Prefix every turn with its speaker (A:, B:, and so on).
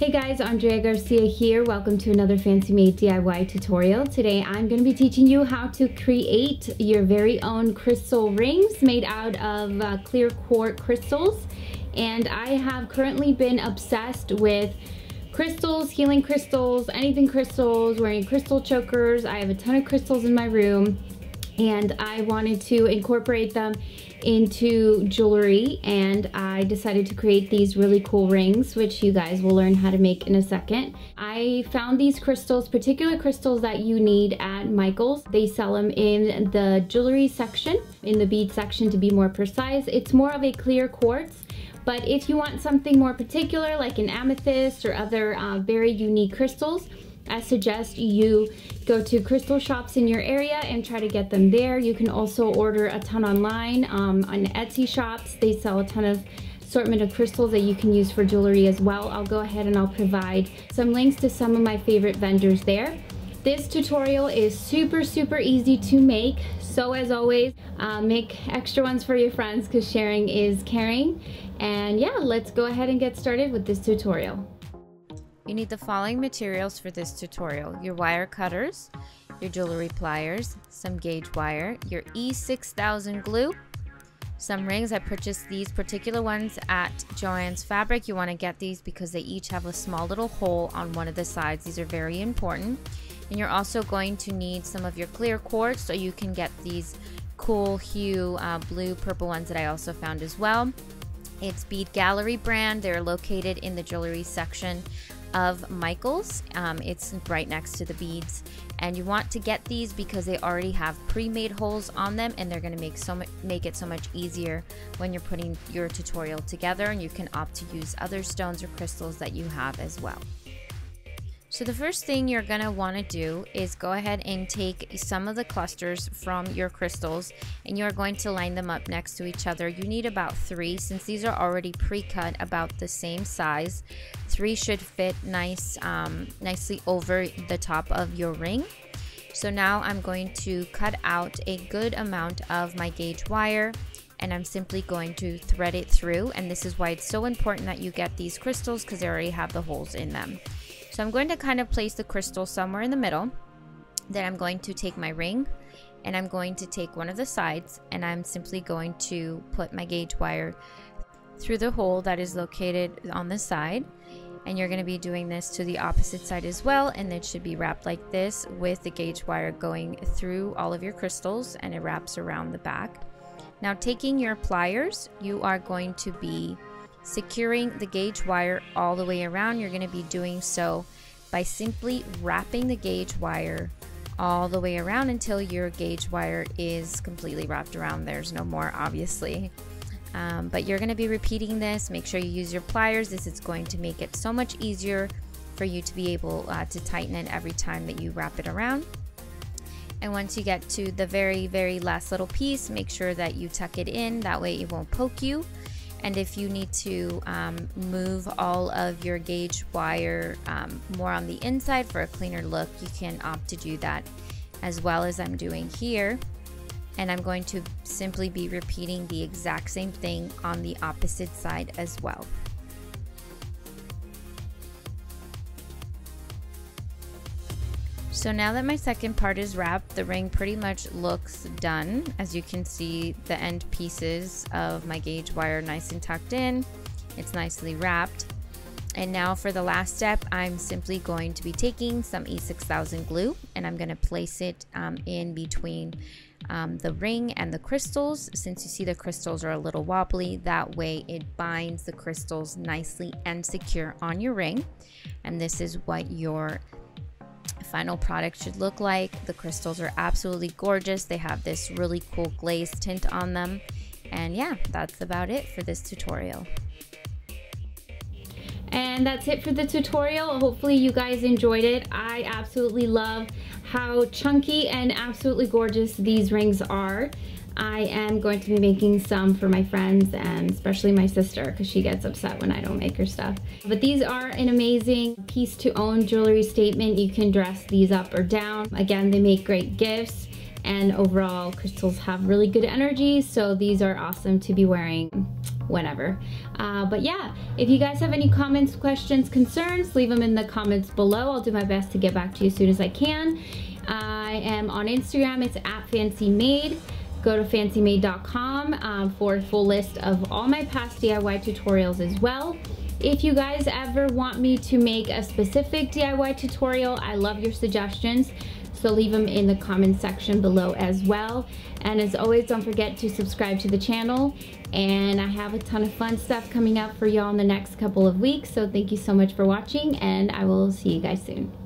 A: Hey guys, Andrea Garcia here. Welcome to another Fancy Made DIY tutorial. Today I'm going to be teaching you how to create your very own crystal rings made out of clear quartz crystals. And I have currently been obsessed with crystals, healing crystals, anything crystals, wearing crystal chokers. I have a ton of crystals in my room and I wanted to incorporate them into jewelry, and I decided to create these really cool rings, which you guys will learn how to make in a second. I found these crystals, particular crystals that you need at Michael's. They sell them in the jewelry section, in the bead section to be more precise. It's more of a clear quartz, but if you want something more particular like an amethyst or other very unique crystals, I suggest you go to crystal shops in your area and try to get them there. You can also order a ton online on Etsy shops. They sell a ton of assortment of crystals that you can use for jewelry as well. I'll go ahead and I'll provide some links to some of my favorite vendors there. This tutorial is super easy to make. So as always, make extra ones for your friends because sharing is caring. And yeah, let's go ahead and get started with this tutorial.
B: You need the following materials for this tutorial: your wire cutters, your jewelry pliers, some gauge wire, your E6000 glue, some rings. I purchased these particular ones at Joann's Fabric. You want to get these because they each have a small little hole on one of the sides. These are very important. And you're also going to need some of your clear quartz, so you can get these cool hue blue purple ones that I also found as well. It's Bead Gallery brand. They're located in the jewelry section of Michael's. It's right next to the beads, and you want to get these because they already have pre-made holes on them, and they're going to make it so much easier when you're putting your tutorial together. And you can opt to use other stones or crystals that you have as well. So the first thing you're going to want to do is go ahead and take some of the clusters from your crystals, and you're going to line them up next to each other. You need about 3, since these are already pre-cut about the same size. 3 should fit nicely over the top of your ring. So now I'm going to cut out a good amount of my gauge wire, and I'm simply going to thread it through. And this is why it's so important that you get these crystals, because they already have the holes in them. So I'm going to kind of place the crystal somewhere in the middle. Then I'm going to take my ring, and I'm going to take one of the sides, and I'm simply going to put my gauge wire through the hole that is located on the side. And you're going to be doing this to the opposite side as well, and it should be wrapped like this with the gauge wire going through all of your crystals, and it wraps around the back. Now, taking your pliers, you are going to be securing the gauge wire all the way around. You're going to be doing so by simply wrapping the gauge wire all the way around until your gauge wire is completely wrapped around. There's no more, obviously. But you're going to be repeating this. Make sure you use your pliers. This is going to make it so much easier for you to be able to tighten it every time that you wrap it around. And once you get to the very last little piece, make sure that you tuck it in. That way it won't poke you. And if you need to move all of your gauge wire more on the inside for a cleaner look, you can opt to do that as well, as I'm doing here. And I'm going to simply be repeating the exact same thing on the opposite side as well. So now that my second part is wrapped, the ring pretty much looks done. As you can see, the end pieces of my gauge wire nice and tucked in. It's nicely wrapped. And now for the last step, I'm simply going to be taking some E6000 glue, and I'm going to place it in between the ring and the crystals. Since you see the crystals are a little wobbly, that way it binds the crystals nicely and secure on your ring. And this is what your final product should look like. The crystals are absolutely gorgeous. They have this really cool glaze tint on them. And yeah, that's about it for this tutorial.
A: And that's it for the tutorial. Hopefully you guys enjoyed it. I absolutely love how chunky and absolutely gorgeous these rings are. I am going to be making some for my friends, and especially my sister, because she gets upset when I don't make her stuff. But these are an amazing piece to own jewelry statement. You can dress these up or down. Again, they make great gifts, and overall crystals have really good energy, so these are awesome to be wearing whenever. But yeah, if you guys have any comments, questions, concerns, leave them in the comments below. I'll do my best to get back to you as soon as I can. I am on Instagram. It's @FancyMade. Go to fancymade.com for a full list of all my past DIY tutorials as well. If you guys ever want me to make a specific DIY tutorial, I love your suggestions. So leave them in the comment section below as well. And as always, don't forget to subscribe to the channel. And I have a ton of fun stuff coming up for y'all in the next couple of weeks. So thank you so much for watching, and I will see you guys soon.